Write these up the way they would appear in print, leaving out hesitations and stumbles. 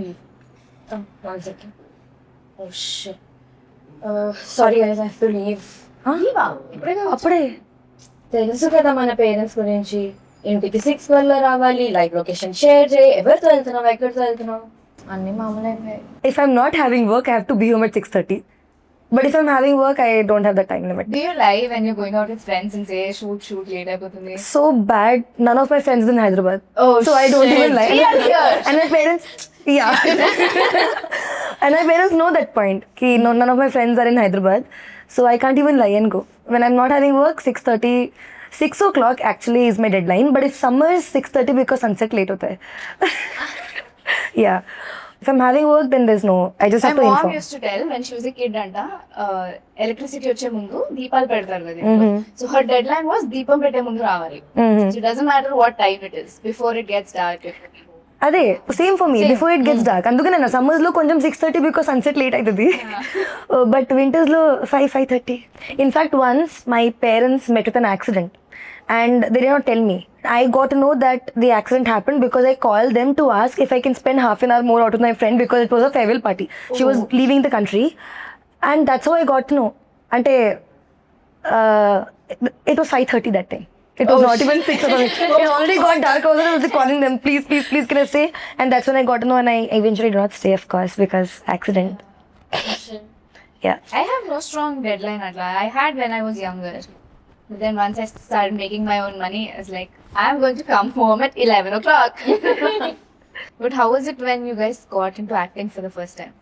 leave. Oh, 1 second. Oh shit. Sorry guys, I have to leave. అప్పుడే తెలుసు కదా మన పేరెంట్స్ గురించి, ఇంటికి 6 వల్ల రావాలి, లైవ్ లొకేషన్ షేర్ చేయి, ఎవరితో వెళ్తున్నావు, ఎక్కడితో వెళ్తున్నావు, అన్ని మామూలైపోయాయి. if I'm not having work I have to be home at 6:30, but if I'm having work I don't have the time limit. Do you lie when you're going out with friends and say shoot late అయిపోతుంది? So bad, none of my friends in Hyderabad, Oh, so I don't even lie. We are here. And my parents, yeah. And my parents know that point ki no, none of my friends are in Hyderabad, so I can't even lie and go. When I'm not having work, 6:30, 6 o'clock actually is my deadline, but if summer is 6:30 because sunset late hota hai. Yeah, if I'm having work then there's no, I just My have to mom inform. used to tell when she was a kid anta electricity వచ్చే ముందు దీపాలు పెడతారు కదా, so her deadline was దీపం పెట్టే ముందు రావాలి. So it doesn't matter what time it is, before it gets dark. అదే same for me, before it gets dark. అందుకనే నా సమ్మర్స్ లో కొంచెం 6:30 బికాస్ సన్సెట్ లేట్ అవుతుంది, బట్ వింటర్స్ లో 5:30. In fact once my parents met with an accident and they did not tell me. I got to know that the accident happened because I called them to ask if I can spend half an hour more out with my friend because it was a farewell party. She was leaving the country and that's how I got to know. Ante it was 5:30 that time. It was not even 6 o'clock. It already got dark. I was calling them, please, can I stay? And that's when I got to know, and I eventually did not stay, of course, because accident. Yeah. I have no strong deadline atla. I had when I was younger. But then once I started making my own money, I was like, I'm going to come home at 11 o'clock. But how was it when you guys got into acting for the first time?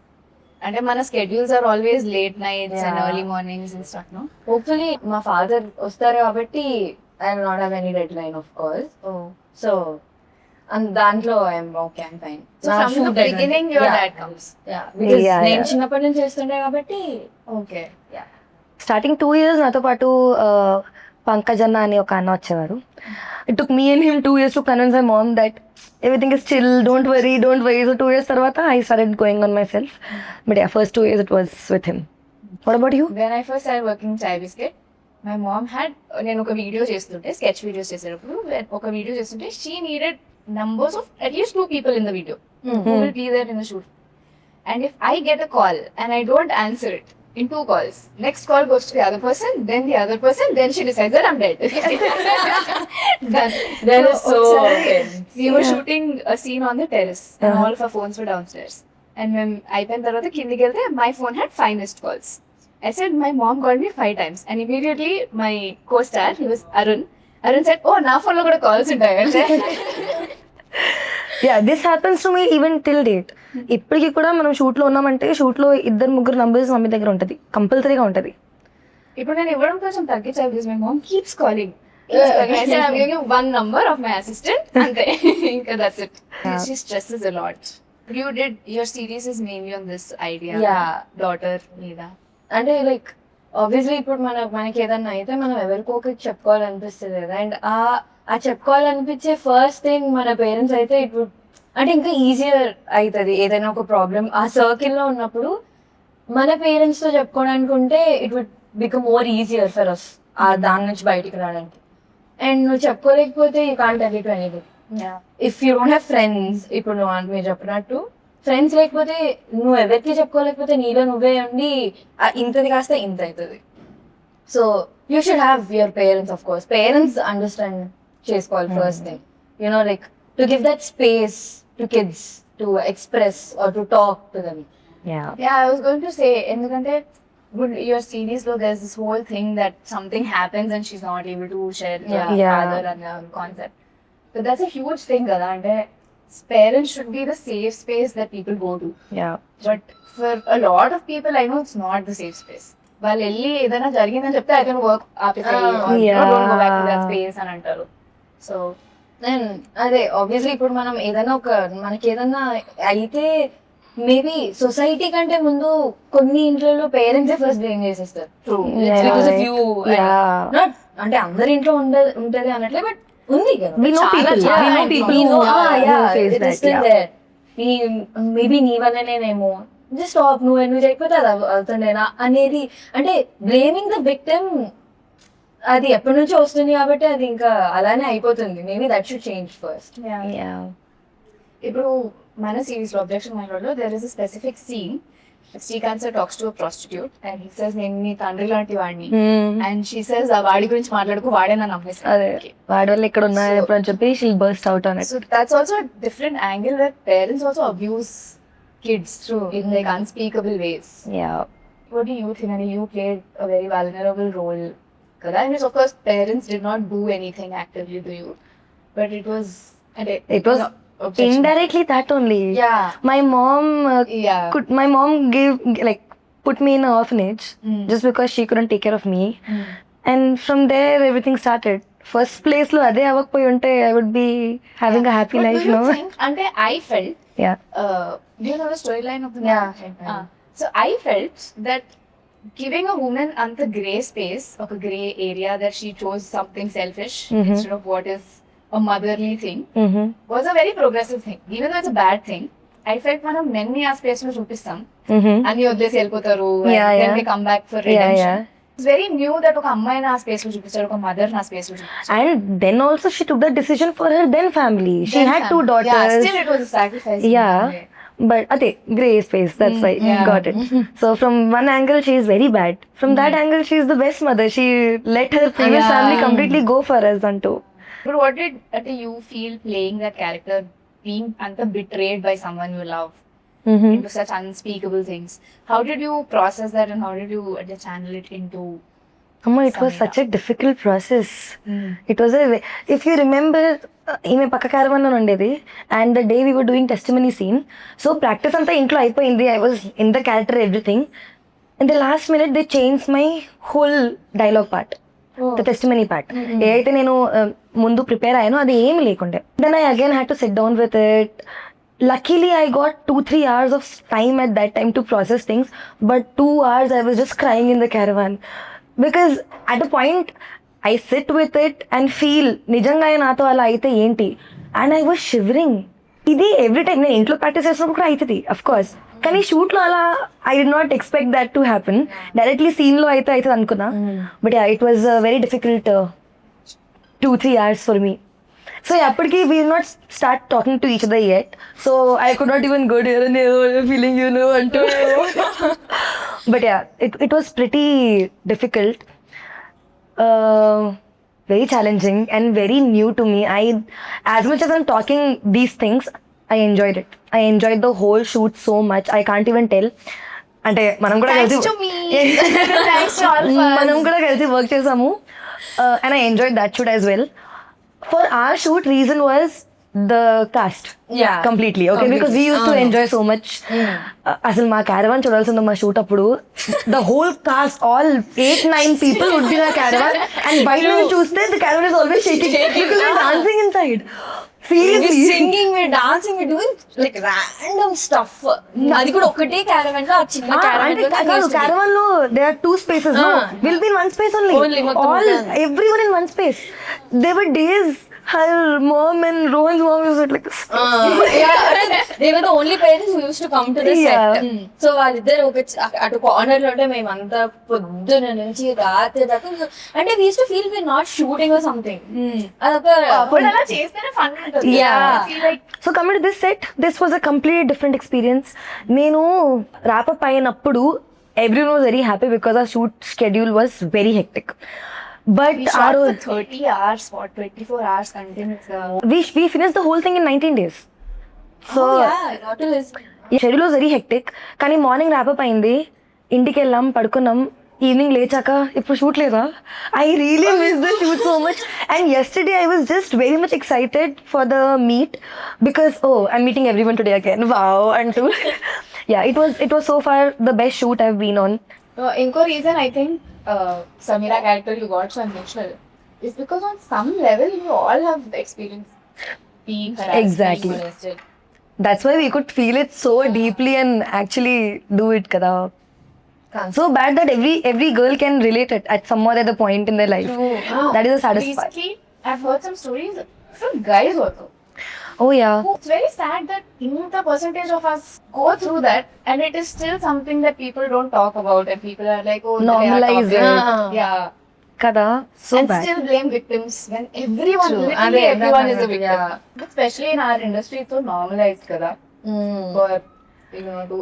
అంటే మన schedules are always late nights and early mornings and stuff, no? Hopefully మా father వస్తారు కాబట్టి I will not have any deadline, of course. So and దాంట్లో I'm okay, I'm fine. So from the beginning your dad comes. Yeah, because నేను చిన్నప్పటి నుంచి చేస్తుండే కాబట్టి Okay. yeah. Starting 2 years నాతో పాటు పంకజన్న అని ఒక అన్న వచ్చేవారు. It took me and him 2 years to convince my mom that everything is chill, don't worry. So 2 years tarvata I started going on myself. But yeah, first 2 years it was with him. What about you? When I first started working in Chai Biscuit, my mom had, నేను ఒక video చేస్తుంటే, sketch videos చేసేటప్పుడు ఒక video చేస్తుంటే, she needed numbers of at least 2 people in the video who will be there in the shoot. And if I get a call and I don't answer it in 2 calls, next call goes to the other person, then the other person, then she decides that I'm dead. That is so We were shooting a scene on the terrace and all of our phones were downstairs. And when అయిపోయిన తర్వాత కిందికి వెళ్తే my phone had 5 missed calls. I said my mom called me 5 times and immediately my co-star, he was Arun said, oh నా phone లో కూడా calls ఉంటాయి అంటే. Yeah, this happens to me even till date. ఇప్పటికి కూడా మనం షూట్లో ఉన్నామంటే షూట్లో 2-3 numbers mummy దగ్గర ఉంటుంది, కంపల్సరీగా ఉంటుంది. ఇప్పుడు నేను ఇవ్వడం కొంచెం తగ్గించాను because my mom keeps calling. I said I'm giving you 1 number of my assistant అంతే, ఇంకా that's it. She stresses a lot. You did your series is mainly on this idea. Yeah. Daughter మీద అంటే like obviously ఇప్పుడు మనకి ఏదన్నా అయితే మనం ఎవరికో ఒకరికి చెప్పుకోవాలనిపిస్తుంది కదా, అండ్ ఆ చెప్పుకోవాలనిపించే ఫస్ట్ థింగ్ మన పేరెంట్స్ అయితే ఇప్పుడు అంటే ఇంకా ఈజియర్ అవుతుంది. ఏదైనా ఒక ప్రాబ్లం ఆ సర్కిల్లో ఉన్నప్పుడు మన పేరెంట్స్తో చెప్పుకోవడానికి ఉంటే it would become more easier for us దాని నుంచి బయటికి రావడానికి. అండ్ నువ్వు చెప్పుకోలేకపోతే you can't tell it to anybody. If you don't have friends, ఇప్పుడు నువ్వు మీరు చెప్పినట్టు ఫ్రెండ్స్ లేకపోతే నువ్వు ఎవరికి చెప్పుకోలేకపోతే నీలో నువ్వే ఉండి ఇంతది కాస్త ఇంత అవుతుంది. So you should have your parents, of course parents understand చేసుకోవాలి first thing, you know like to give that space to kids to express or to talk to them. Yeah, I was going to say, ఎందుకంటే your series లో there's this whole thing that something happens and she's not able to share the father and the concept. So that's a huge thing కదా, అంటే parents should be the safe space that people go to. Yeah. But for a lot of people I know it's not the safe space. వాళ్ళు వెళ్ళి ఏదైనా జరిగిందని చెప్తే I can work ఆపేసి don't go back to that space అని అంటారు. So అదే obviously ఇప్పుడు మనం ఏదైనా మనకి ఏదైనా అయితే మేబీ సొసైటీ కంటే ముందు కొన్ని ఇంట్లో పేరెంట్సే ఫస్ట్ బ్లేమ్ చేసేస్తారు. నాట్ అంటే అందరి ఇంట్లో ఉంటది అనట్లే, బట్ ఉంది కదా, మేబీ నీ వల్లనేనేమో, జస్ట్ స్టాప్, నువ్వు చేయకపోతే అది అవుతుండేనా అనేది, అంటే బ్లేమింగ్ ద విక్టిమ్ అది ఎప్పటి నుంచో వస్తుంది కాబట్టి అది ఇంకా అలానే అయిపోతుంది. Maybe that should change first. ఇప్పుడు మన series లో Objection లో there is a specific scene. Srikanth sir talks to a prostitute and he says నేను నీ తండ్రి లాంటి వాడిని and she says ఆ వాడి గురించి మాట్లాడుకు వాడే నన్ను అమ్మేస్తాడు. అదే వాడి వల్ల ఇక్కడ ఉన్నా ఎప్పుడు అని చెప్పి she'll burst out on it. So that's also a different angle where parents also abuse kids in like unspeakable ways. Yeah. What do you think? I mean, you played a very vulnerable role. Kada? And of course, parents did not do anything actively to you, but it was Objection. Indirectly that only. Yeah. My mom Yeah. my mom put me in an orphanage just because she couldn't take care of me. And from there everything started. First place lo ade avakpoyi unte I would be having a happy life, do you no? think, ante I felt, Yeah. do you know the storyline of the Yeah. So I felt that giving a woman anta grey space, or a grey area that she chose something selfish instead of what is a motherly thing, was a very progressive thing. Even though it's a bad thing, I felt మనం men ని ఆ space లో చూపిస్తాం అని వదిలేసి వెళ్ళిపోతారు, then they come back for redemption. It's very new that ఒక అమ్మాయిని ఆ స్పేస్ లో చూపిస్తాడు, ఒక మదర్ నా స్పేస్ లో చూపిస్తాడు. And then also she took that decision for her then family. She had 2 daughters. Yeah, still it was a sacrifice. Yeah. But ate grey space, that's why. Got it. So from one angle she is very bad, from that angle she is the best mother. She let her previous family completely go for us unto. But what did you feel playing that character, being betrayed by someone you love into such unspeakable things? How did you process that, and how did you channel it into? Amma, it was such a difficult process. It was if you remember, ఈమె పక్క caravan లో ఉండేది, and the day we were doing testimony scene, so practice అంతా ఇంట్లో అయిపోయింది, I was in the character everything. In the last minute they changed my whole dialogue part. The testimony part. ఏదైతే నేను ముందు ప్రిపేర్ అయ్యానో అది ఏమి లేకుండే. Then I again had to sit down with it. Luckily I got 2-3 hours of time at that time to process things, but 2 hours I was just crying in the caravan because at a point I sit with it and feel నిజంగా నాతో అలా అయితే ఏంటి, and I was shivering. ఇది every time నేను ఇంట్లో practice చేసినప్పుడు కూడా అవుతుంది అఫ్ కోర్స్, కానీ షూట్ లో అలా I did not expect that to happen. Directly scene లో అయితే అవుతుంది అనుకున్నా, but it was very difficult 2-3 hours for me. So అప్పటికి we not start talking to each other yet, so I could not even go here and feeling you know అంటూ. But yeah, it was pretty difficult, very challenging and very new to me. As much as I'm talking these things, I enjoyed it. I enjoyed the whole shoot so much. I can't even tell. అంటే మనం కూడా కలిసి work చేసాము, and I enjoyed that shoot as well. For our shoot, reason was the cast. Yeah, completely. Okay, because we used to enjoy so much. అసలు మా caravan చూడాల్సింది మా shoot అప్పుడు, the whole cast, all 8-9 people would be in a caravan, and బయట నుంచి చూస్తే the caravan is always shaking because we're dancing inside. Seriously, we're singing, we're dancing, we're doing like random stuff. అది కూడా ఒకటే caravan లో, ఆ చిన్న caravan లో there are 2 spaces. No, we'll be in one space only all everyone in one space. There were days her mom and Rohan's mom was like they were the only parents who used to come to the set. So వాళ్ళిద్దరు ఒక అటు corner లో ఉంటే మేమంతా పొద్దున నుంచి రాత్రి దాకా, అంటే we used to feel we're not shooting or something. అదొక అలా చేస్తేనే ఫన్ ఉంటుంది. So coming to this set, this was a completely different experience. నేను wrap up అయినప్పుడు everyone was very happy because our shoot schedule was very hectic. But we shot for 30 hours, for 24 hours continuous. We finished the whole thing in 19 days. So schedule was very hectic. కానీ morning wrap up అయింది, ఇంటికి వెళ్ళాం, పడుకున్నాం, evening లేచాక ఇప్పుడు shoot లేదా. I really miss the shoot so much. And yesterday I was just very much excited for the meet because I'm meeting everyone today again. Wow. And yeah, it was so far the best shoot I've been on. Inko reason I think Samira character you got so emotional is because on some level you all have experienced being harassed, exactly, being molested. That's why we could feel it so deeply and actually do it kada. So bad that every girl can relate it at some other point in their life. That is the saddest part. Recently I've heard some stories from guys also. Oh yeah. It's very sad that the percentage of us go through that, and it is still something that people don't talk about, and people are like, oh, normalize it. Yeah. Kada, so and bad. Still blame victims when everyone, literally everyone is a victim. But especially in our industry, it's so normalized, kada. for to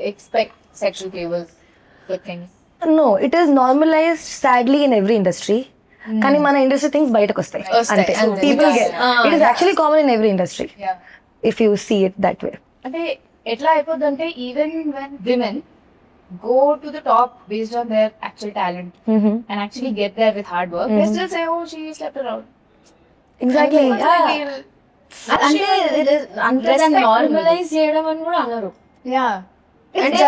expect sexual favors for things. No, it is normalized sadly in every industry. కానీ మన industry things బయటకు వస్తాయి అంతే. People get it is actually common in every industry Yeah. if you see it that way. అంటే ఎట్లా అయిపోద్దంటే even when women go to the top based on their actual talent and actually get there with hard work, they still say, oh, she slept around. Exactly. అంటే అంటే దాన్ని normalise చేయడం అని కూడా అనరు. Yeah. అంటే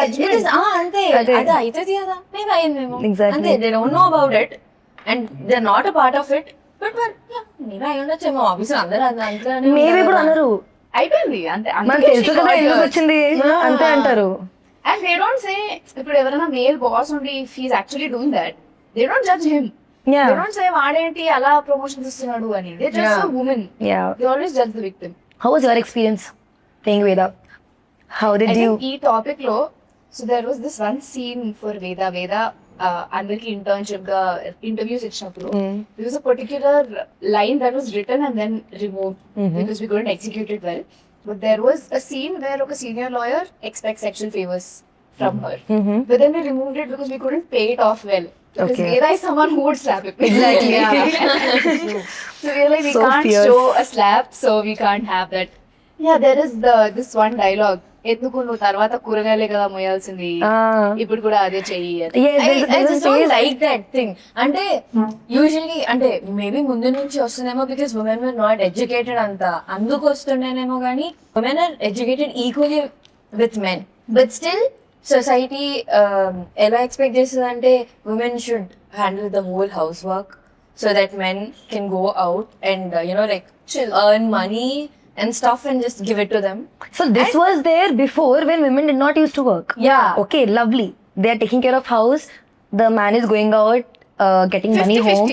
అంతే అది అవుతుంది కదా మేము అయిందేమో Exactly. అంతే. They don't know about it and they are not a part of it but నేను అయి ఉండొచ్చేమో ఆఫీస్ అందరూ అంతే మేబీ కూడా అనరు, అయిపోయింది అంతే. మనకు తెలుసు కదా ఎందుకు వచ్చింది అంతే అంటారు. And they don't say, ఇప్పుడు ఎవరైనా మేల్ బాస్ ఉండి if he's actually doing that, they don't judge him. Yeah. They don't say వాడేంటి అలా ప్రమోషన్స్ ఇస్తున్నాడు అని. They judge the woman. Yeah. They always judge the victim. How was your experience playing Vedha? How did I you? think ఈ topic లో so there was this one scene for Vedha అందరికి internship గా interviews ఇచ్చినప్పుడు there was a particular line that was written and then removed because we couldn't execute it well. But there was a scene where a senior lawyer expects sexual favors from her. But then we removed it because we couldn't pay it off well. Because Okay. Vedha is someone who would slap it. Exactly. So we are like, we So can't fierce. show a slap, so we can't have that. Yeah, there is this one dialogue. ఎందుకు నువ్వు తర్వాత కూరగాయలే కదా మోయాల్సింది, ఇప్పుడు కూడా అదే చెయ్యి. Yes, I just don't like that thing. అంటే usually అంటే మేబీ ముందు నుంచి వస్తుందేమో because women were not educated అంతా అందుకు వస్తుండేనేమో కానీ women are educated equally with men but still society ఎలా ఎక్స్పెక్ట్ చేస్తుంది అంటే women should handle the whole house work so that men can go out and like earn money and stuff and just give it to them. So this was there before when women did not used to work. Yeah. Okay, lovely. They are taking care of house. The man is going out, getting money home.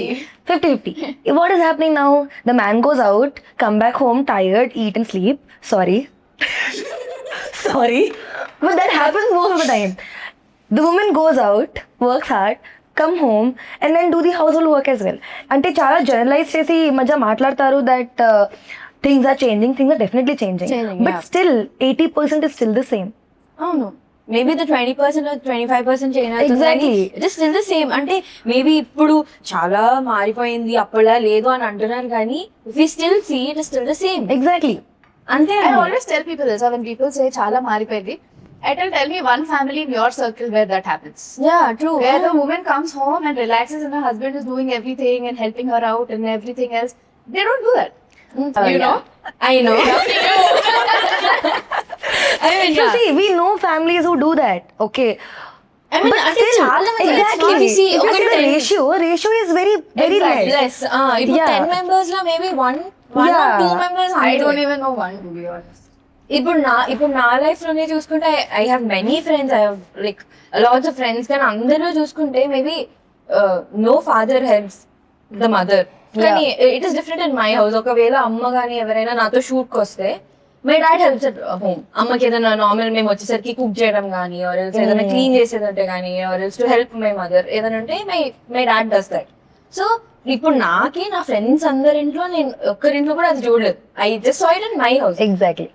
50-50. What is happening now? The man goes out, come back home tired, eat and sleep. Sorry. Sorry. But that happens most of the time. The woman goes out, works hard, come home and then do the household work as well. Ante chala generalize chesi madhya maatladtaru that things are changing. Things are definitely changing. But yeah. still 80% is still the same. అవును maybe the 20% or 25% change అవుతుంది. Exactly. It is still the same. అంటే maybe ఇప్పుడు చాలా మారిపోయింది అప్పుడా లేదు అని అంటున్నారు కానీ if you still see it is still the same. Exactly. అంతే I always tell people this, when people say చాలా మారిపోయింది, I tell me one family in your circle where that happens. Yeah true. Where the woman comes home and relaxes and her husband is doing everything and helping her out and everything else. They don't do that. You know? I know. I mean, So see, we know families who do that. Okay. I mean, But అంటే still, చాలా మంది exactly. we see If you ఒక see the ratio is very less. less. ఇప్పుడు Yeah. 10 members లో maybe one or Yeah. 2 members I don't even know one, to be honest. ఇప్పుడు నా life లోనే చూసుకుంటే I have many friends, I have like lots of friends, కానీ అందరిలో చూసుకుంటే maybe no father helps the mother. కానీ it is different in my house. ఒకవేళ అమ్మ కానీ ఎవరైనా నాతో షూట్ కి వస్తే my dad helps at home. అమ్మకి ఏదైనా నార్మల్ మేము వచ్చేసరికి కుక్ చేయడం కానీ ఆర్ ఎల్స్ ఏదైనా క్లీన్ చేసేదంటే కానీ or else to help my mother ఏదైనా ఉంటే my dad does that. So ఇప్పుడు నాకి నా ఫ్రెండ్స్ అందరింట్లో నేను ఒక్కరింట్లో కూడా అది చూడలేదు. I just saw it in my house. Exactly.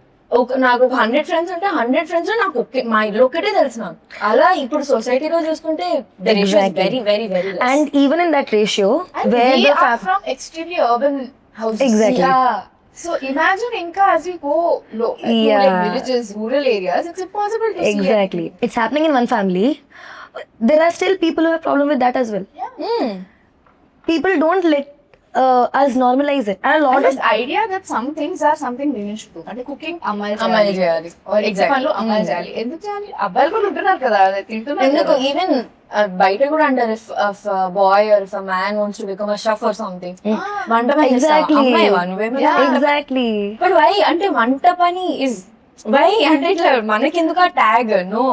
నాకు 100 ఫ్రెండ్స్ ఉంటే 100 ఫ్రెండ్స్ లో నాకు మా ఇల్లు ఒక్కటే తెలుసు నాకు. అలా ఇప్పుడు సొసైటీలో చూసుకుంటే the ratio is very very very less. And even in that ratio, And where we the are from extremely urban houses. Exactly. Yeah. So imagine Inka as we go to Yeah. like villages, rural areas, it's impossible to see. Exactly. It's happening in one family. There are still people who have problem with that as well. People don't let us normalize it. And a lot And of this idea that some things are something women should do. అంటే cooking అమ్మాయిలు అమ్మాయిలు చేయాలి. or Exactly. పనులు అమ్మాయిలు చేయాలి. ఎందుకు చేయాలి? అబ్బాయిలు కూడా ఉంటున్నారు కదా, తింటున్నారు ఎందుకు కదా. ఈవెన్ బయట కూడా అంటారు if boy or if a man wants to become a chef or something వంట పని Exactly. Exactly. బట్ వై అంటే వంట పని ఇస్ వై అంటే ఇట్లా మనకెందుకు ఆ tag? No.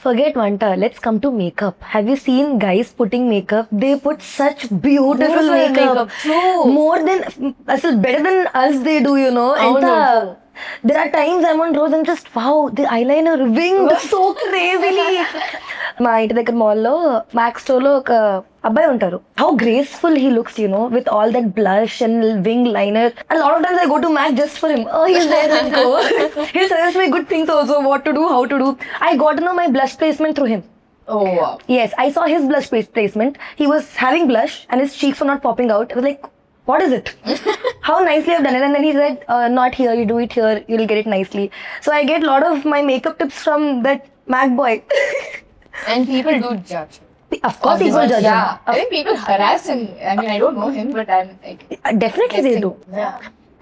Forget Vanta. Let's come to makeup. Have you seen guys putting makeup? They put such beautiful makeup. True. More than, better than us they do, you know. Oh, no. There are times I'm on roads and just, wow, the eyeliner winged so crazily. మా ఇంటి దగ్గర మాల్లో max store లో ఒక అబ్బాయి ఉంటారు. How graceful he looks, you know, with all that blush and wing liner. And lot of times I go to Mac just for him. Oh, he's there, let's go. He suggests me good things also, what to do, how to do. I got to know my blush placement through him. Oh wow. Yes, I saw his blush placement. He was having blush and his cheeks were not popping out. I was like, what is it? How nicely I've done it. And then he said, not here, you do it here, you'll get it nicely. So I get a lot of my makeup tips from that Mac boy. And people do judge. Of course people judge him. Yeah, I think people harass him. I mean, I don't know him, but I'm like, Definitely they do. yeah.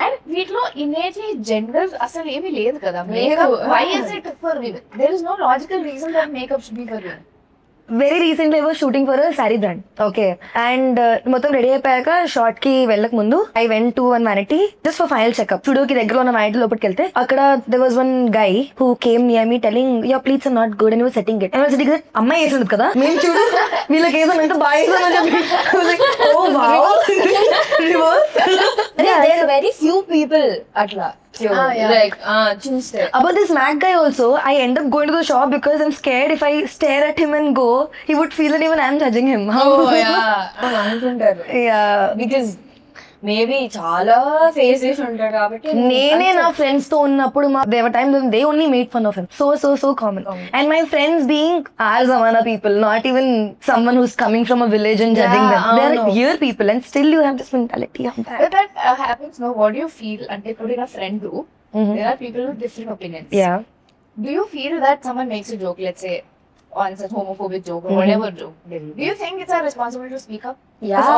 And వీటిలో innately gender అసలు ఏమీ లేదు కదా. Makeup, why is it for women? There is no logical reason that makeup should be for women. Very recently I was shooting for a saree brand. Okay. And మొత్తం ready అయిపోయాక short కి వెళ్ళక ముందు I went to one vanity just for final checkup. Studio కి దగ్గరలో ఉన్న vanity లోపలికి వెళ్తే అక్కడ there was one guy who came near me telling your pleats are not good and he was setting it. And I was sitting there, అమ్మాయి వేసింది కదా, మేము చూడు వీళ్ళకి వేసాను అంటే బాగా వేసాను అని చెప్పి I was like, oh wow. Reverse. Yeah, there are very few people atla. Yeah. Like చూస్తే. About this Mac guy also, I end up going to the shop because I'm scared if I stare at him and go, he would feel that even I'm judging him. Oh yeah. అనుకుంటారు. Yeah. Because maybe చాలా face చేసి ఉంటాడు కాబట్టి నేనే నా friends తో ఉన్నప్పుడు they were times when they only made fun of him. So common. And my friends being our Zamana people, not even someone who's coming from a village and judging them. They are here people and still you have this mentality of that. But that happens now. What do you feel? అంటే ఇప్పుడు in a friend group, there are people with different opinions. Yeah. Do you feel that someone makes a joke, let's say, on such homophobic joke or whatever joke? Do you think it's our responsibility to speak up? Yeah,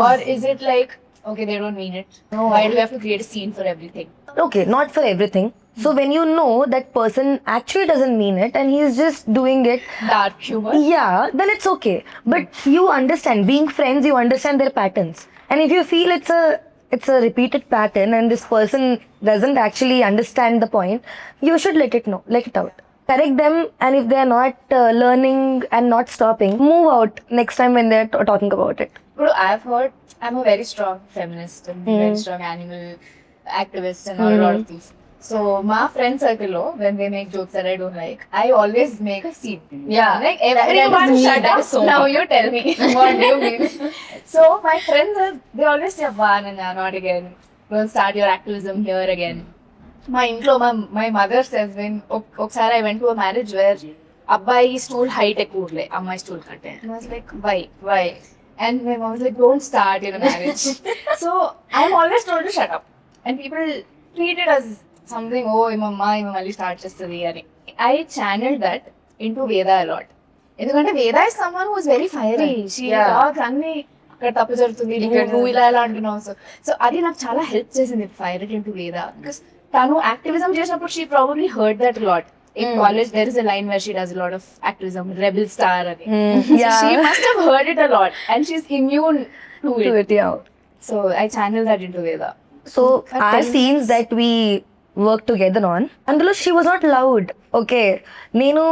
Or is it like, okay, they don't mean it. No. Why do we have to create a scene for everything? Okay, not for everything. So when you know that person actually doesn't mean it and he's just doing it, Dark humor. yeah, then it's okay. But you understand, being friends, you understand their patterns. And if you feel it's a repeated pattern and this person doesn't actually understand the point, you should let it out. Correct them, and if they're not learning and not stopping, move out next time when they're talking about it. Bro, I've heard, I'm a very strong feminist and very strong animal activist and all a lot of things. So my friend circle, when they make jokes that I don't like, I always make a scene. Yeah. Like everyone me. shut That up. is so Now me. you tell me what do you mean. So my friends, they always say, Ananya, not again. Don't start your activism here again. My intro, my mother says when ఒకసారి I went to a marriage where అబ్బాయి stool height ఎక్కువ ఉండే అమ్మాయి stool కంటే. And I was like, why? And my mom was like, don't start in a marriage. So I'm always told to shut up. And people treat it as something, oh, imamma mali start chestadi ani. I channeled that into Vedha a lot. ఎందుకంటే Vedha is someone who is very fiery. She talks అన్ని అక్కడ తప్పు జరుగుతుంది, నువ్వు ఇలా అంటున్నావు. So అది నాకు చాలా హెల్ప్ చేసింది fire it into Vedha. Because తను యాక్టివిజం చేసినప్పుడు she probably heard that lot. In college, there is a line where she does a lot of activism, rebel star. Yeah. So she must have heard it a lot, and she's immune to it. Yeah. So I channel that into Vedha. So our scenes that we worked together on, అందులో she was not loud. Okay, నేను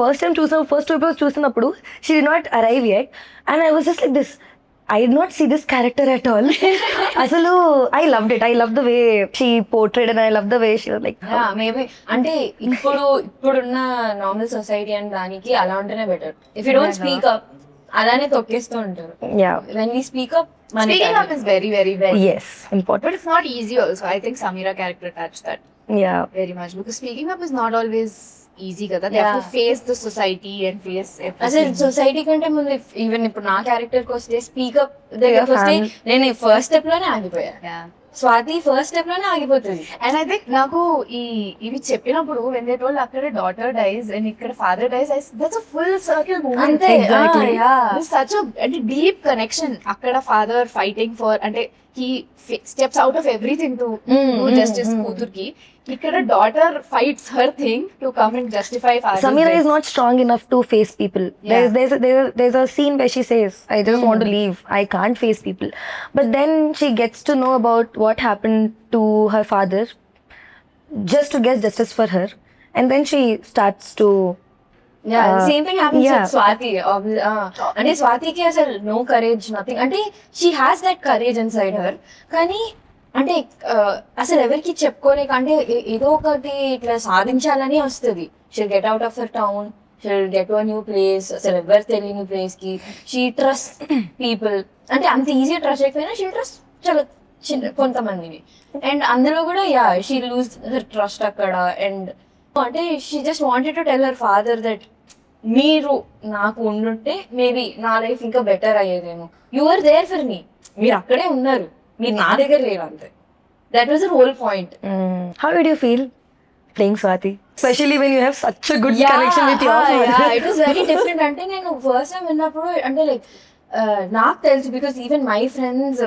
first two episodes చూసినప్పుడు she did not arrive yet, and I was just like this. I did not see this character at all. అసలు I loved it. I loved the way she portrayed and I loved the way she was like. Yeah, maybe అంటే ఇప్పుడున్న normal society and దానికి అలా ఉంటేనే better. If you don't speak up అలానే తొక్కేస్తూ ఉంటారు. Yeah. When we speak up, Speaking up is very, very, very Yes, important. But it's not easy also. I think Samira character touched that Yeah. very much because speaking up is not always easy కదా. They have to face the society and face అసలు everything. Society కంటే ముందు even ఇప్పుడు నా character కి వస్తే speak up దగ్గరకు వస్తే నేను ఫస్ట్ స్టెప్ లోనే ఆగిపోయా. Yeah. స్వాతి ఫస్ట్ స్టెప్ లోనే ఆగిపోతుంది. And I think నాకు ఇవి చెప్పినప్పుడు when they told అక్కడ daughter dies and ఇక్కడ father dies, that's a full circle moment. అంతే. Exactly. There's such a deep connection. అక్కడ father fighting for అంటే he steps out of everything to do justice కూతుర్కి. ఇక్కడ daughter fights her thing to come and justify father's Samira death. is not strong enough to face people. Yeah. There's a scene where she says, I just want to leave. I can't face people. But then she gets to know about what happened to her father just to get justice for her. And then she starts to... same thing happens yeah. With Swathi. అంటే స్వాతికి అసలు no courage nothing. అంటే she has that courage in side her. కానీ అంటే అసలు ఎవరికి చెప్పుకోలేక అంటే ఏదో ఒకటి ఇట్లా సాధించాలని వస్తుంది. She'll get out of her town she'll get to new place, అసలు ఎవరు తెలియని ప్లేస్ కి షీ ట్రస్ట్ పీపుల్. అంటే అంత ఈజీ ట్రస్ట్ అయిపోయినా షీ ట్రస్ట్ చాలా చిన్న కొంతమందిని. అండ్ అందులో కూడా షీ లూజ్ హర్ ట్రస్ట్ అక్కడ. అండ్ అంటే she just wanted to tell her father that మీరు నాకు ఉండుంటే మేబీ నా లైఫ్ ఇంకా బెటర్ అయ్యేదేమో. You are there for me, మీరు అక్కడే ఉన్నారు, మీరు నా దగ్గర లేరు అంతే. That was the whole point. How did you feel playing Swathi? Especially when you have such a good connection with your father. It was very different. అంటే నేను ఫస్ట్ టైం విన్నప్పుడు అంటే లైక్ నాకు తెలుసు, బికాస్ ఈవెన్ మై ఫ్రెండ్స్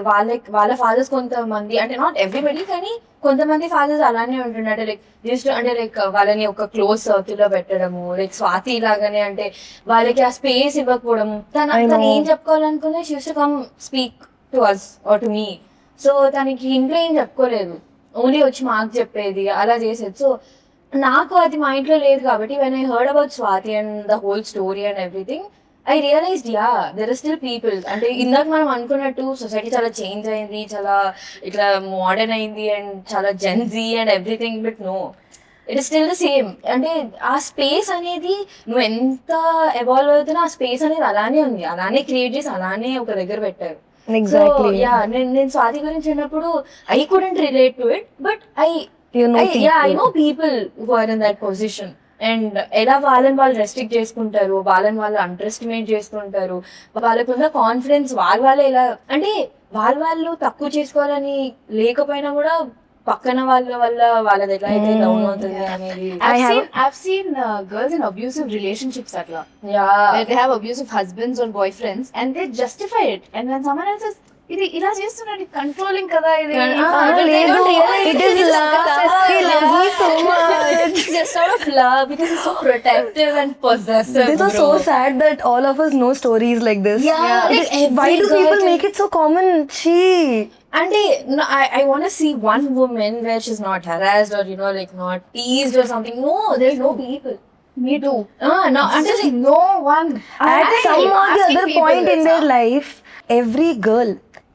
వాళ్ళ fathers కొంతమంది, అంటే not everybody కానీ కొంతమంది ఫాదర్స్ అలానే ఉంటుండే. అంటే లైక్ జస్ట్ అంటే లైక్ వాళ్ళని ఒక క్లోజ్ సర్కిల్ లో పెట్టడము, లైక్ స్వాతి లాగానే అంటే వాళ్ళకి ఆ స్పేస్ ఇవ్వకపోవడము. తను ఏం చెప్పుకోవాలనుకునే she used to come speak to us or to me. So తనకి ఇంట్లో ఏం చెప్పుకోలేదు, ఓన్లీ వచ్చి మాకు చెప్పేది, అలా చేసేది. సో నాకు అది మా ఇంట్లో లేదు కాబట్టి when I heard about Swathi and the whole story and everything, I realized there are still people. అంటే ఇందాక మనం అనుకున్నట్టు సొసైటీ చాలా చేంజ్ అయింది, చాలా ఇట్లా మోడర్న్ అయింది అండ్ చాలా gen Z and everything, but no, it is still the same. అంటే ఆ స్పేస్ అనేది నువ్వు ఎంత ఎవాల్వ్ అవుతున్నా ఆ స్పేస్ అనేది అలానే ఉంది, అలానే క్రియేట్ చేసి అలానే ఒక దగ్గర పెట్టారు. Exactly. నేను స్వాతి గురించి విన్నప్పుడు I couldn't relate to it, but I know people who are in that position. And ఎలా వాళ్ళని వాళ్ళు రెస్ట్రిక్ట్ చేసుకుంటారు, వాళ్ళని వాళ్ళు అండర్ ఎస్టిమేట్ చేసుకుంటారు, వాళ్ళకున్న కాన్ఫిడెన్స్ వాళ్ళే ఎలా అంటే వాళ్ళు తక్కువ చేసుకోవాలని లేకపోయినా కూడా పక్కన వాళ్ళ వల్ల వాళ్ళది ఎలా అయితే డౌన్ అవుతుంది అనేది. I've seen girls in abusive relationships atla. Where they have abusive husbands or boyfriends and they justify it. And when someone else says, ఇది ఇలా చేస్తున్నాడు, కంట్రోలింగ్ కదా ఇది, it is love. He loves me so much. It's just out of love because he's so protective and possessive. This was so sad that all of us know stories like this. Like Why do every people girl make it so common? And I want to see one woman where she's not harassed or like not teased or something. No, there's no people. me too. No, I'm just like no one. At some or the asking other people point in this, their life,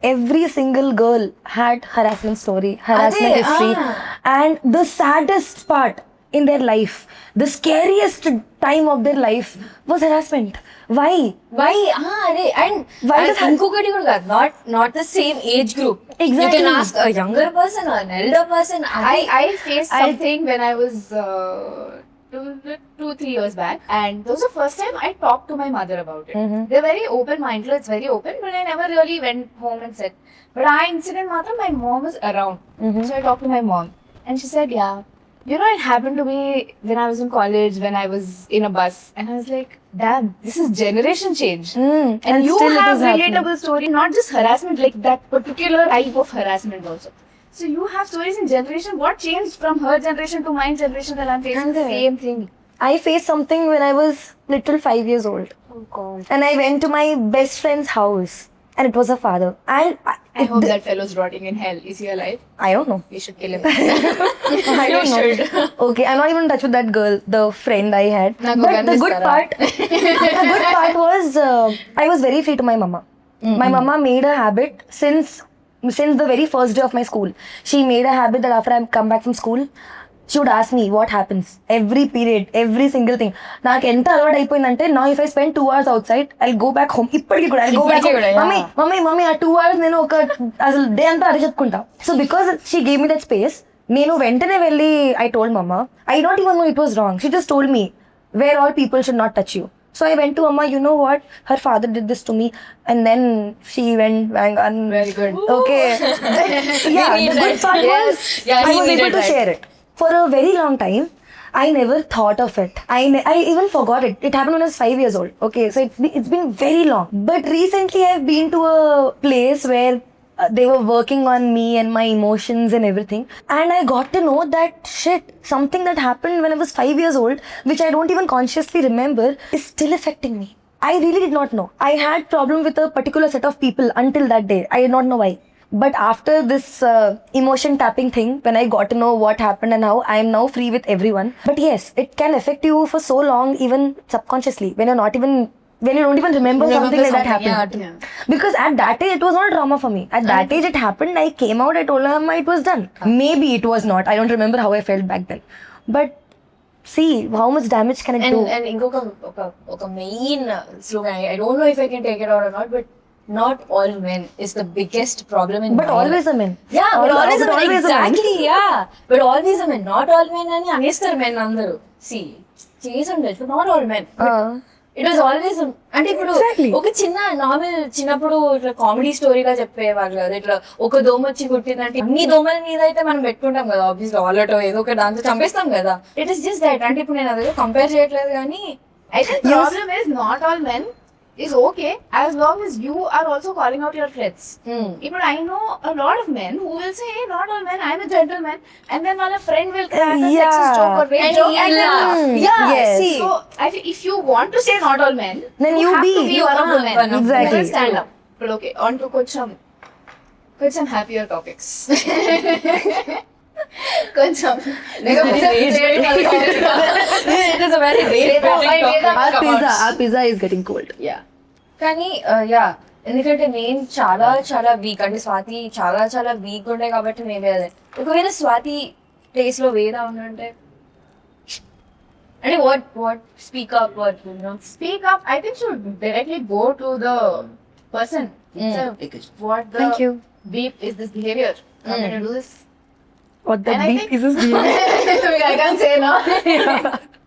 every single girl had harassment story, harassment Ade, history. And the saddest part in their life, the scariest time of their life was harassment. Why? And Why does inkokati kuda kaadu, not the same age group. Exactly. You can ask a younger person or an elder person. I faced something when I was 2-3 years back, and that was the first time I talked to my mother about it. They're very open-minded, it's very open, but I never really went home and said. But I incident matram, my mom was around, so I talked to my mom, and she said, it happened to me when I was in college, when I was in a bus, and I was like, damn, this is generation change. And you still it have is happening. relatable story, not just harassment, like that particular type of harassment also. So you have stories in generation. What changed from her generation to my generation that I'm facing the same thing? I faced something when I was little 5 years old. Oh God. And I went to my best friend's house, and it was her father. And I hope that fellow's rotting in hell. Is he alive? I don't know. We should kill him. I don't know. Okay, I'm not even in touch with that girl, the friend I had. Naku But the gannis good kara. part was I was very free to my mama. My mama made a habit since the very first day of my school. She made a habit that after I come back from school, she would ask me what happens every period, every single thing. నాకు ఎంత అలవాటు అయిపోయిందంటే now if I spend 2 hours outside, I'll go back home. ఇప్పటికి కూడా I'll go back home. Mummy ఆ 2 hours నేను ఒక అసలు డే అంతా అదే చెప్పుకుంటా. So because she gave me that space, నేను వెంటనే వెళ్ళి I told mama. I don't even know it was wrong. She just told me where all people should not touch you. So I went to Amma, you know what? Her father did this to me. And then she went bang on. Very good. Okay. The good part was I was able to share it. For a very long time, I never thought of it. I even forgot it. It happened when I was 5 years old. Okay, so it's been very long. But recently I've been to a place where they were working on me and my emotions and everything. And I got to know that something that happened when I was 5 years old, which I don't even consciously remember, is still affecting me. I really did not know. I had problem with a particular set of people until that day. I did not know why. But after this emotion tapping thing, when I got to know what happened and how, I am now free with everyone. But yes, it can affect you for so long, even subconsciously, when you don't even remember something like that happened. Because at that age, it was not a trauma for me. At that age, it happened. I came out, I told her, it was done. Maybe it was not. I don't remember how I felt back then. But See how much damage can it do. And ఇంకొక ఒక main slogan, I don't know if I can take it out or not, but not all men is the biggest problem in But men. always a man. Yeah, but always a man. always a man. Exactly, yeah. But always a man. Not all men అని అనేస్తారు men అందరూ. See, చేసి ఉండొచ్చు, but not all men. It was always, అంటే ఇప్పుడు Exactly. ఒక చిన్న normal చిన్నప్పుడు ఇట్లా కామెడీ స్టోరీగా చెప్పేవాళ్ళు కదా, ఇట్లా ఒక దోమ వచ్చి కుట్టిందంటే అన్ని దోమల మీద అయితే మనం పెట్టుకుంటాం కదా, ఆబ్వియస్లీ ఆల్అటో ఏదో ఒక దాంతో చంపేస్తాం కదా. It is just that. అంటే ఇప్పుడు నేను అదే కంపేర్ చేయట్లేదు కానీ I think problem is not all men is okay as long as you are also calling out your friends. ఇప్పుడు I know a lot of men who will say, hey, not all men, I'm a gentleman, and then while a friend will crack a sexist joke or rape joke and then laugh. yeah, Yes. see, So if you want to say not all men, Then you you have be. to be one of the men. one of the men. You will stand up. But okay, on to కొంచెం happier topics. కొంచెం it is a very rare Our pizza is getting cold. yeah. కానీ yeah, ఎందుకంటే నేను చాలా చాలా week, అంటే స్వాతి చాలా చాలా వీక్ ఉండే కాబట్టి మేబీ అదే. ఒకవేళ స్వాతి ప్లేస్ లో వేద ఉండుంటే, అంటే what speak up, what Speak up. I think should directly go to the person itself. What the Thank you. beep is this behavior? I'm going to do this. What the And I beep think- is this behavior? I can't say no.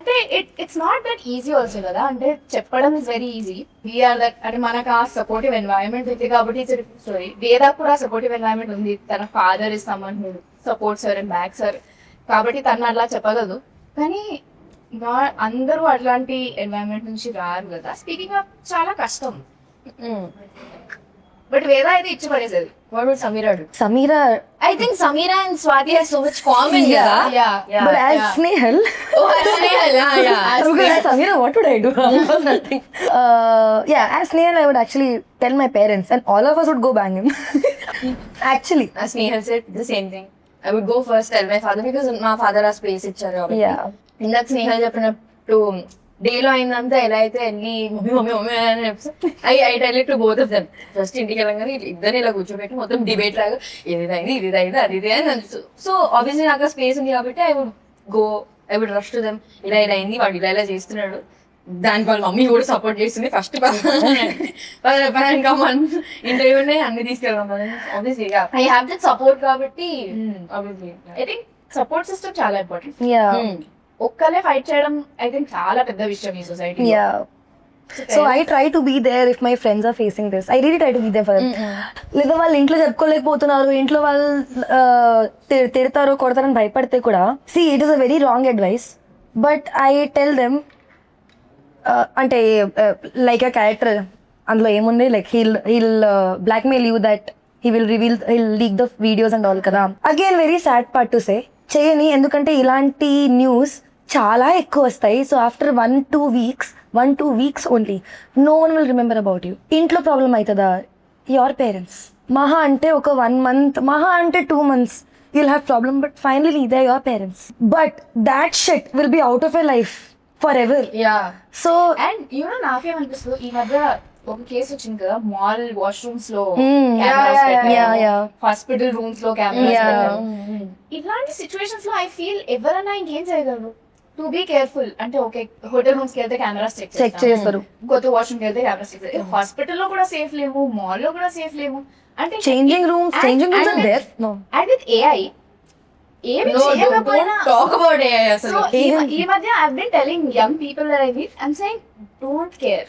అంటే it's not that easy also కదా, అంటే చెప్పడం is very easy. We are that, అంటే మనకు ఆ supportive environment ఉంది కాబట్టి it's different story. వేదా కూడా సపోర్టివ్ ఎన్వైరన్మెంట్ ఉంది, తన father is someone who supports her and backs her, కాబట్టి తను అట్లా చెప్పగలదు. కానీ అందరూ అట్లాంటి ఎన్వైరన్మెంట్ నుంచి రారు కదా, స్పీకింగ్ అప్ చాలా కష్టం. బట్ వేద అయితే ఇచ్చి పడేసేది. What would Samira do? Samira, I think Samira and Swathi have so much common కదా. Yeah. but as yeah. Snehal, Oh, Snehal, yeah. because as Samira, what would I do? Nothing. Yeah, as Snehal, I would actually tell my parents, and all of us would go bang him. Actually, As Snehal said, the same thing. I would go first tell my father because my father has space ఇచ్చారు కాబట్టి. yeah. ఇందాక స్నేహల్ చెప్పినట్టు డేలో అయిందంతా ఎలా అయితే వెళ్ళి mummy mummy mummy అని చెప్పి I tell it to both of them. First ఇంటికి వెళ్ళగానే ఇద్దరు ఇలా కూర్చోబెట్టి మొత్తం డిబేట్ లాగా ఇది అయింది అది ఇది అని. సో ఆబ్వియస్లీ నాకు స్పేస్ ఉంది కాబట్టి I would rush to them. ఇలా అయింది, వాడు ఇలా చేస్తున్నాడు, దానికి వాళ్ళ మమ్మీ కూడా సపోర్ట్ చేస్తుంది. ఫస్ట్ ఇంటర్వ్యూనే అన్ని తీసుకెళ్ళాం. Obviously I have that support కాబట్టి obviously I think support system చాలా ఇంపార్టెంట్. Yeah. ఒక్కలే ఫైట్ చేయడం ఐ థింక్ చాలా పెద్ద విషయం ఈ society. Yeah. So I try to be there if my friends are facing this. I really try to be there for them. లేదా వాళ్ళు ఇంట్లో చెప్పుకోలేకపోతున్నారు, ఇంట్లో వాళ్ళు తిడతారు కొడతారని భయపడితే కూడా, see it is a very wrong advice, but I tell them, అంటే like a character అందులో ఏముంది, like he'll blackmail you that he'll leak the videos and all కదా. Again very sad part to say, చేయని, ఎందుకంటే ఇలాంటి news చాలా ఎక్కువ వస్తాయి. So after 1-2 weeks only no one will remember about you. ఇంట్లో ప్రాబ్లం అవుతుందా? యువర్ పేరెంట్స్ మహా అంటే ఒక 1 month, మహా అంటే 2 months you'll have problem, but finally they're your parents. But that shit will be out of your life forever. yeah. So and you know నాకేమనిపిస్తుంది, ఈ మధ్య ఒక కేసు వచ్చింది కదా, మాల్ వాష్రూమ్స్ లో yeah. హాస్పిటల్ రూమ్స్ లో కెమెరాస్ Yeah. పెట్టారు. ఇట్లాంటి సిచ్యువేషన్స్ లో ఐ ఫీల్ ఎవరైనా ఇంకేం చేయగలరు? To be careful. అంటే ఓకే, హోటల్ రూమ్స్ కి వెళ్తే కెమెరాస్ చెక్ చేస్తారు, కొత్త వాష్రూమ్ కి వెళ్తే కెమెరాస్ చెక్ చేస్తారు. హాస్పిటల్ లో కూడా సేఫ్ లేవు, మాల్ లో కూడా సేఫ్ లేవు. అంటే changing rooms are there. No. And with AI ఏమి No, చేయకపోయినా, don't talk about AI so అసలు. ఈ మధ్య I been telling young people that I meet, I'm saying don't care.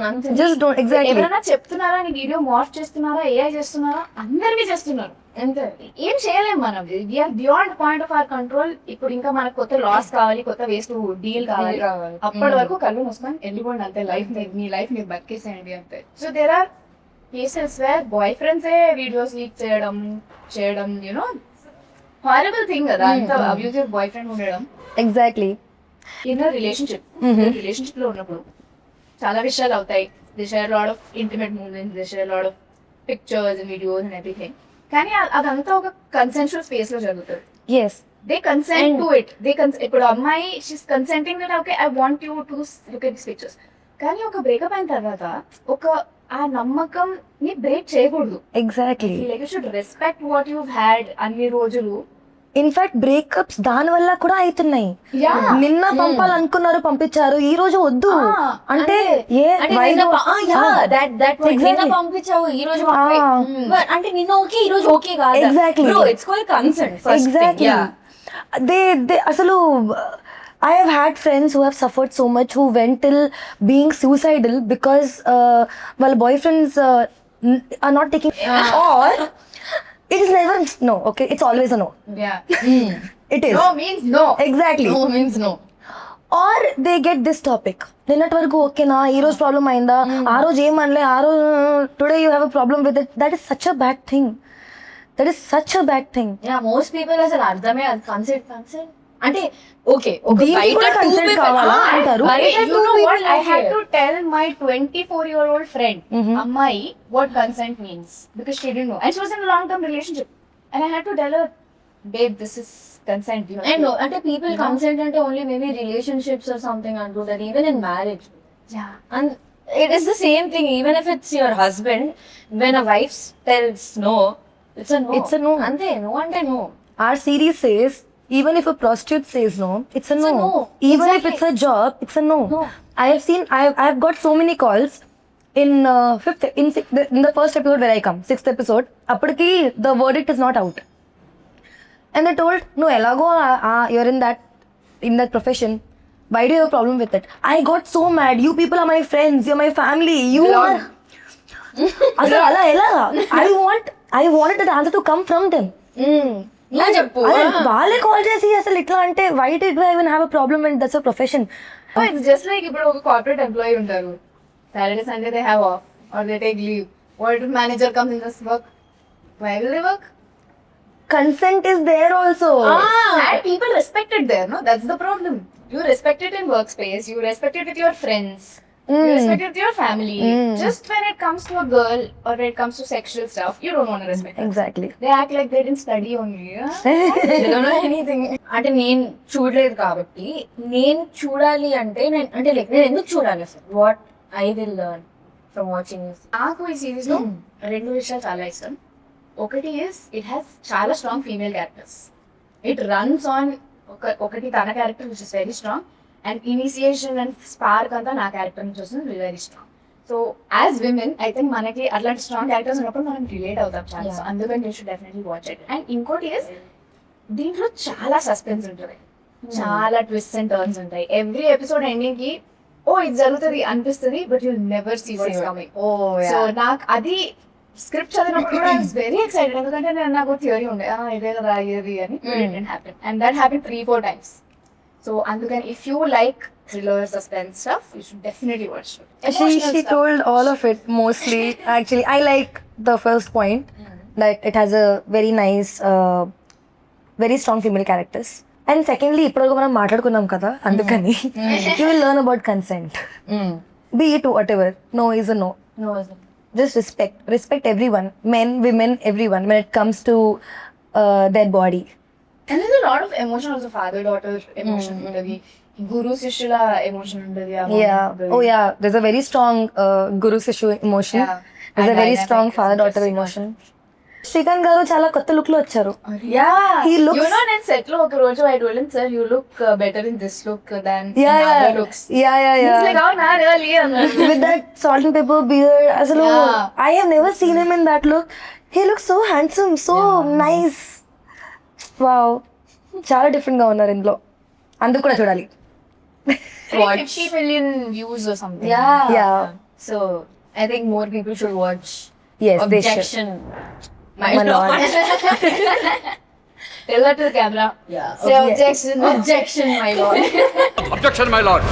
అంతే. Just don't. Exactly. ఎవరైనా చెప్తున్నారా, నీ వీడియో మార్ఫ్ చేస్తున్నారా, ఏఐ చేస్తున్నారా, అందరివి చేస్తున్నారు. అంతే. ఏం చేయలేము మనం, we're beyond point of our control. ఇప్పుడు ఇంకా మనకు కొత్త లాస్ కావాలి, కొత్త వేస్ట్ డీల్ కావాలి. అప్పటి వరకు కళ్ళు మూసుకొని వెళ్ళిపోండి అంతే. మీ లైఫ్ మీరు బతికేసేయండి అంతే. So there are cases where boyfriends videos leak చేయడం యూనో హారబుల్ థింగ్ కదా, అంత అబ్యూజివ్ బాయ్ ఫ్రెండ్ ఉండడం. Exactly. ఇన్ రిలేషన్షిప్ లో ఉన్నప్పుడు చాలా విషయాలు అవుతాయి. They share lot of intimate moments, they share lot of pictures and videos and everything. కానీ అదంతా ఒక కన్సెన్షువల్ స్పేస్ లో జరుగుతుంది. Yes. They consent to it. ఇప్పుడు అమ్మాయి she's consenting that okay I want you to look at this pictures. కానీ ఒక breakup అయిన తర్వాత ఆ నమ్మకం ని బ్రేక్ చేయకూడదు. Exactly. Like you should respect what you had అన్ని రోజులు. ఇన్ఫాక్ట్ బ్రేకప్స్ దాని వల్ల కూడా అవుతున్నాయి. నిన్న పంపాలనుకున్నారు, పంపించారు, ఈ రోజు వద్దు అంటే పంపించావు ఈ రోజు అంటే నిన్న ఓకే ఈ రోజు ఓకే కాదు. Exactly it's called consent. Exactly they అసలు I have had friends who have suffered so much, who went till being suicidal because వాళ్ళ boyfriends are not taking or it is never no, okay, it's always a no. It is No means no. exactly. No means no. Or they get this topic, నిన్నటి వరకు ఓకేనా, ఈ రోజు problem అయిందా, ఆ రోజు ఏమనలే, ఆ రోజు today you have a problem with it. That is such a bad thing. That is such a bad thing. Yeah most people అసలు అర్థమే అది కన్సెంట్ అంటే ఓకే దీనికి కూడా consent కావాలా అంటారు. You know what? I had to tell my 24-year-old friend, Ammai, what consent means because she didn't know and she was in a long-term relationship and I had to tell her, babe, this is consent. You and no అంటే people consent అంటే only maybe relationships or something అంటూ that even in marriage. Yeah. And it is the same thing even if it's your husband. When a wife tells no, it's a no. It's a no. అంతే no అంటే no. Our series says even if a prostitute says no, it's a no. no. Even Exactly. if it's a job, it's a no. No. I have got so many calls in in the first episode where I come, 6th episode, appadiki the verdict is not out and they told no elago you're in that profession, why do you have a problem with it? I got so mad. You people are my friends, you're my family, you are asala ala ela. I wanted that answer to come from them. నువ్వు చెప్పు. వాళ్ళే call చేసి అసలు ఇట్లా అంటే why did I even have a problem when that's a profession? It's just like ఇప్పుడు ఒక corporate employee ఉంటారు, Saturday Sunday they have off or they take leave. What manager comes in this work? Why will they work? Consent is there also. And people respect it there, no? That's the problem. You respect it in workspace, you respect it with your friends, you respect it with your family. Just when it comes to a girl or when it comes to sexual stuff, you don't want to respect it. Exactly. They act like they didn't study only. They don't know anything. అంటే నేను చూడలేదు కాబట్టి నేను చూడాలి అంటే అంటే like నేను ఎందుకు చూడాలి అసలు what I will learn from watching this. నాకు ఈ సిరీస్ లో రెండు విషయాలు చాలా ఇష్టం. ఒకటి ఇస్ ఇట్ హ్యాస్ చాలా strong female characters. It runs on ఒకటి తన character which is very strong and initiation and spark అంతా నా క్యారెక్టర్ నుంచి వస్తుంది very strong. So as women I think మనకి అట్లాంటి స్ట్రాంగ్ క్యారెక్టర్స్ ఉన్నప్పుడు మనం రిలేట్ అవుతాం చాలా. సో అందుకని you should definitely watch it. And ఇంకోటి ఇస్ దీంట్లో చాలా సస్పెన్స్ ఉంటుంది, చాలా ట్విస్ట్ అండ్ టర్న్స్ ఉంటాయి. ఎవ్రీ ఎపిసోడ్ ఎండింగ్ కి ఓ ఇది జరుగుతుంది అనిపిస్తుంది but you never see what's coming. So నాకు అది స్క్రిప్ట్ చదివినప్పుడు కూడా ఐ వాస్ వెరీ ఎక్సైటెడ్ ఎందుకంటే నేను నాకు థియరీ ఉండే ఇదే కదా అయ్యేది అని. It didn't happen and that happen 3-4 times. So అందుకని if you like thriller suspense stuff you should definitely watch it. She told all of it mostly. Actually I like the first point that it has a very nice very strong female characters. And secondly ఇప్పుడు మనం మాట్లాడుకున్నాం కదా అందుకని you will learn about consent. Be it whatever, no is a no. No is it. Just respect everyone, men, women, everyone when it comes to their body. And there's a lot of emotion also, father daughter emotion untadi, guru shishula emotion untadi. Yeah. Oh yeah, there's a very strong guru shishyu emotion. Yeah. There's a And very dynamic strong is father daughter interesting. emotion. Srikanth గారు చాలా కొత్త look లో వచ్చారు. He looks, you know, నేను set lo oka roju I told him, sir, you look better in this look than in yeah other looks. yeah He's like, oh nah, really. with that salt and pepper beard asalu Yeah. I have never seen him in that look. He looks so handsome, so nice. Wow, చాలా different గా ఉన్నారు ఇందులో. అందుకు కూడా చూడాలి. 50 million views or something. Yeah. So I think more people should watch Yes, they should. Objection. My lord. Tell that to the camera. Yeah. Say objection. Objection, my lord. Objection, my lord.